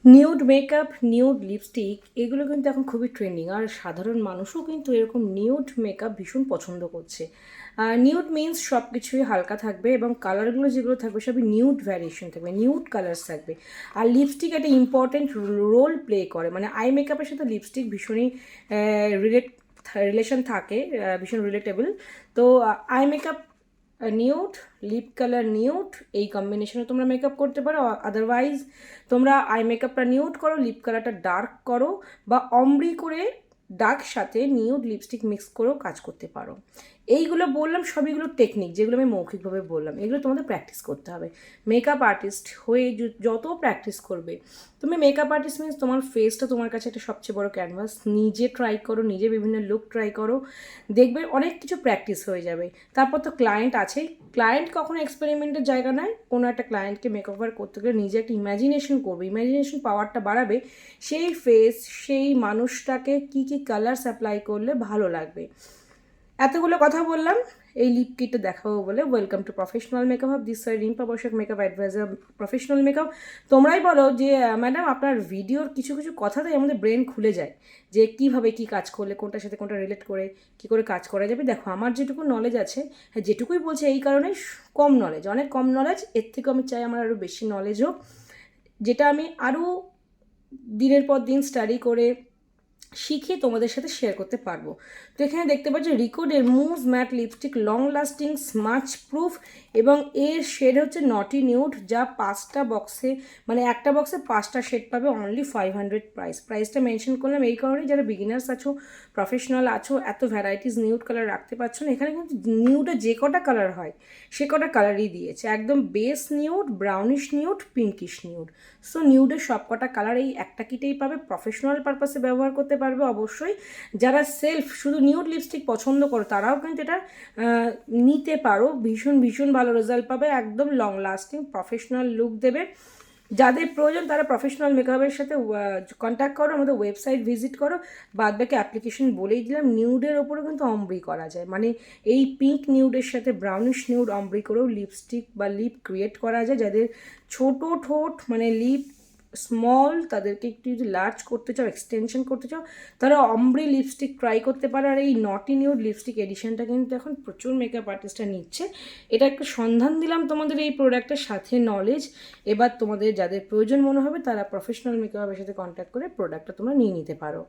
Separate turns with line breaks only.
Nude makeup, nude lipstick এগুলো কিন্তু এখন খুবই ট্রেন্ডিং, আর সাধারণ মানুষও কিন্তু এরকম নিউড মেকআপ ভীষণ পছন্দ করছে। নিউড মিন্স সব কিছুই হালকা থাকবে এবং কালারগুলো যেগুলো থাকবে সবই নিউড ভ্যারিয়েশন থাকবে, নিউড কালার্স থাকবে। আর লিপস্টিক একটা ইম্পর্টেন্ট রোল প্লে করে, মানে আই মেকআপের সাথে লিপস্টিক ভীষণই রিলেশন থাকে, ভীষণ রিলেটেবল। তো eye makeup nude, lip colour nude, এই কম্বিনেশনে তোমরা মেকআপ করতে পারো। আদারওয়াইজ তোমরা আই মেকআপটা নিউড করো, লিপ কালারটা ডার্ক করো, বা অমব্রি করে ডার্ক সাথে নিউড লিপস্টিক মিক্স করেও কাজ করতে পারো। এইগুলো বললাম সবইগুলো টেকনিক, যেগুলো আমি মৌখিকভাবে বললাম, এগুলো তোমাদের প্র্যাকটিস করতে হবে। মেকআপ আর্টিস্ট হয়ে যত প্র্যাকটিস করবে, তুমি মেকআপ আর্টিস্ট মিনস তোমার ফেসটা তোমার কাছে একটা সবচেয়ে বড় ক্যানভাস। নিজে ট্রাই করো, নিজে বিভিন্ন লুক ট্রাই করো, দেখবে অনেক কিছু প্র্যাকটিস হয়ে যাবে। তারপর তো ক্লায়েন্ট আছেই। ক্লায়েন্ট কখনো এক্সপেরিমেন্টের জায়গা নয়। কোনো একটা ক্লায়েন্টকে মেকওভার করতে গেলে নিজে একটা ইমাজিনেশন করবে, ইমাজিনেশন পাওয়ারটা বাড়াবে। সেই ফেস, সেই মানুষটাকে কী কী কালার্স অ্যাপ্লাই করলে ভালো লাগবে। এতগুলো কথা বললাম এই লিপ কিটটা দেখাবো বলে। Welcome to professional makeup hub, this side Rimpa Basak, makeup advisor, professional makeup. তোমরাই বলো যে ম্যাডাম আপনার ভিডিওর কিছু কিছু কথাতেই আমাদের ব্রেন খুলে যায়, যে কীভাবে কী কাজ করলে কোনটার সাথে কোনটা রিলেট করে কী করে কাজ করা যাবে। দেখো আমার যেটুকু নলেজ আছে, হ্যাঁ যেটুকুই বলছে এই কারণেই কম নলেজ, অনেক কম নলেজ। এর থেকেও আমি চাই আমার আরও বেশি নলেজ হোক, যেটা আমি আরও দিনের পর দিন স্টাডি করে শিখে তোমাদের সাথে শেয়ার করতে পারবো। তো এখানে দেখতে পাচ্ছ রিকোডের move matte lipstick, long lasting, smudge proof, এবং এর শেড হচ্ছে নটি নিউড, যা 5টা বক্সে, মানে একটা বক্সে 5টা শেড পাবে। অনলি 500 প্রাইসটা মেনশন করলাম এই কারণে, যারা বিগিনার্স আছো, প্রফেশনাল আছো, এত ভ্যারাইটিস নিউড কালার রাখতে পারছো না। এখানে কিন্তু নিউডে যে কটা কালার হয় সে কটা কালারই দিয়েছে, একদম base nude, brownish nude, pinkish nude. So নিউডের সব কটা কালার এই একটা কিটেই পাবে। প্রফেশনাল পারপাসে ব্যবহার করতে পারবে অবশ্যই। যারা সেলফ শুধু নিউড লিপস্টিক পছন্দ করো তারাও কিন্তু এটা নিতে পারো, ভীষণ ভীষণ ভালো রেজাল্ট পাবে, একদম লং লাস্টিং প্রফেশনাল লুক দেবে। যাদের প্রয়োজন তারা প্রফেশনাল মেকআপের সাথে কন্ট্যাক্ট করো, আমাদের ওয়েবসাইট ভিজিট করো। বাদ বাকি অ্যাপ্লিকেশন বলেই দিলাম। নিউডের ওপরেও কিন্তু অমব্রি করা যায়, মানে এই পিঙ্ক নিউডের সাথে ব্রাউনিশ নিউড অমব্রি করেও লিপস্টিক বা লিপ ক্রিয়েট করা যায়। যাদের ছোট ঠোঁট, মানে লিপ স্মল, তাদেরকে একটু যদি লার্জ করতে চাও, এক্সটেনশন করতে চাও, তারা অমব্রি লিপস্টিক ট্রাই করতে পারে। আর এই নটি নিউড লিপস্টিক এডিশনটা কিন্তু এখন প্রচুর মেকআপ আর্টিস্টরা নিচ্ছে। এটা একটা সন্ধান দিলাম তোমাদের এই প্রোডাক্টের সাথে নলেজ। এবার তোমাদের যাদের প্রয়োজন মনে হবে তারা প্রফেশনাল মেকআপের সাথে কন্ট্যাক্ট করে প্রোডাক্টটা তোমরা নিয়ে নিতে পারো।